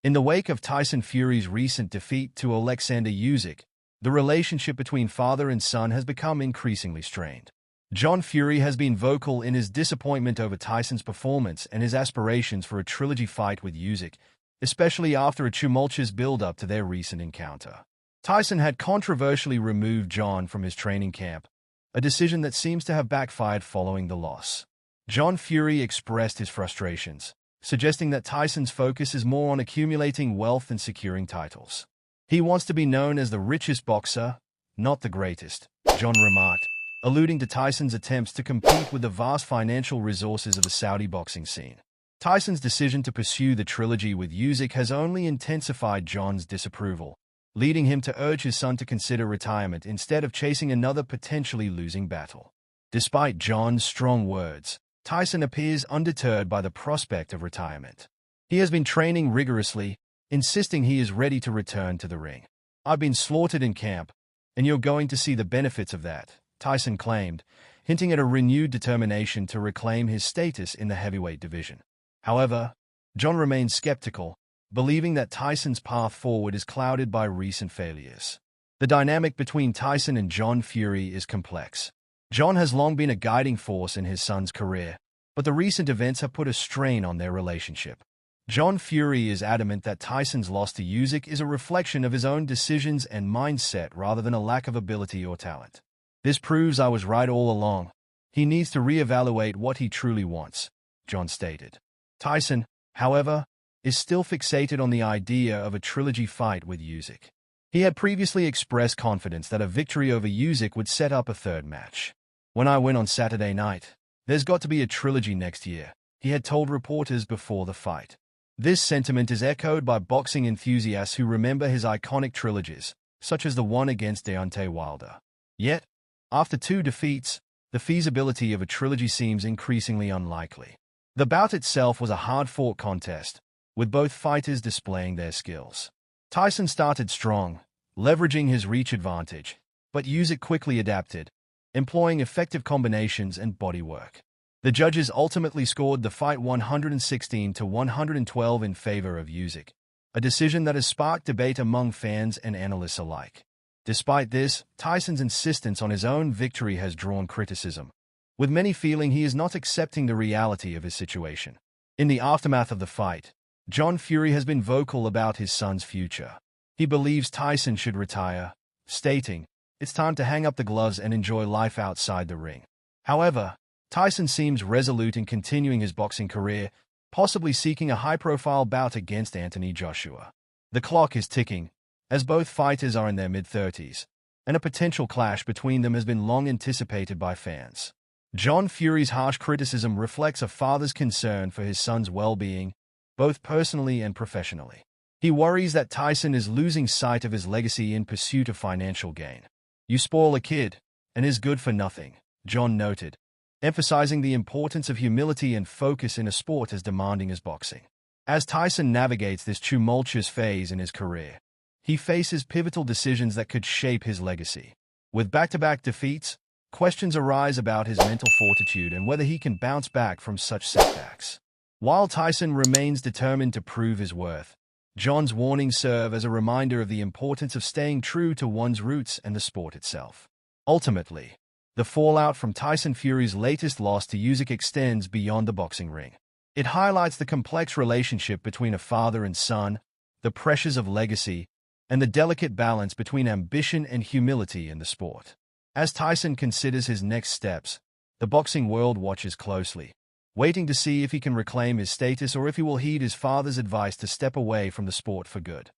In the wake of Tyson Fury's recent defeat to Oleksandr Usyk, the relationship between father and son has become increasingly strained. John Fury has been vocal in his disappointment over Tyson's performance and his aspirations for a trilogy fight with Usyk, especially after a tumultuous build-up to their recent encounter. Tyson had controversially removed John from his training camp, a decision that seems to have backfired following the loss. John Fury expressed his frustrations, suggesting that Tyson's focus is more on accumulating wealth than securing titles. He wants to be known as the richest boxer, not the greatest, John remarked, alluding to Tyson's attempts to compete with the vast financial resources of the Saudi boxing scene. Tyson's decision to pursue the trilogy with Usyk has only intensified John's disapproval, leading him to urge his son to consider retirement instead of chasing another potentially losing battle. Despite John's strong words, Tyson appears undeterred by the prospect of retirement. He has been training rigorously, insisting he is ready to return to the ring. "I've been slaughtered in camp, and you're going to see the benefits of that," Tyson claimed, hinting at a renewed determination to reclaim his status in the heavyweight division. However, John remains skeptical, believing that Tyson's path forward is clouded by recent failures. The dynamic between Tyson and John Fury is complex. John has long been a guiding force in his son's career, but the recent events have put a strain on their relationship. John Fury is adamant that Tyson's loss to Usyk is a reflection of his own decisions and mindset rather than a lack of ability or talent. "This proves I was right all along. He needs to reevaluate what he truly wants," John stated. Tyson, however, is still fixated on the idea of a trilogy fight with Usyk. He had previously expressed confidence that a victory over Usyk would set up a third match. "When I win on Saturday night, there's got to be a trilogy next year," he had told reporters before the fight. This sentiment is echoed by boxing enthusiasts who remember his iconic trilogies, such as the one against Deontay Wilder. Yet, after 2 defeats, the feasibility of a trilogy seems increasingly unlikely. The bout itself was a hard-fought contest, with both fighters displaying their skills. Tyson started strong, leveraging his reach advantage, but Usyk quickly adapted, employing effective combinations and bodywork. The judges ultimately scored the fight 116-112 in favor of Usyk, a decision that has sparked debate among fans and analysts alike. Despite this, Tyson's insistence on his own victory has drawn criticism, with many feeling he is not accepting the reality of his situation. In the aftermath of the fight, John Fury has been vocal about his son's future. He believes Tyson should retire, stating, "It's time to hang up the gloves and enjoy life outside the ring." However, Tyson seems resolute in continuing his boxing career, possibly seeking a high-profile bout against Anthony Joshua. The clock is ticking, as both fighters are in their mid-30s, and a potential clash between them has been long anticipated by fans. John Fury's harsh criticism reflects a father's concern for his son's well-being, both personally and professionally. He worries that Tyson is losing sight of his legacy in pursuit of financial gain. "You spoil a kid, and is good for nothing," John noted, emphasizing the importance of humility and focus in a sport as demanding as boxing. As Tyson navigates this tumultuous phase in his career, he faces pivotal decisions that could shape his legacy. With back-to-back defeats, questions arise about his mental fortitude and whether he can bounce back from such setbacks. While Tyson remains determined to prove his worth, John's warnings serve as a reminder of the importance of staying true to one's roots and the sport itself. Ultimately, the fallout from Tyson Fury's latest loss to Usyk extends beyond the boxing ring. It highlights the complex relationship between a father and son, the pressures of legacy, and the delicate balance between ambition and humility in the sport. As Tyson considers his next steps, the boxing world watches closely, waiting to see if he can reclaim his status or if he will heed his father's advice to step away from the sport for good.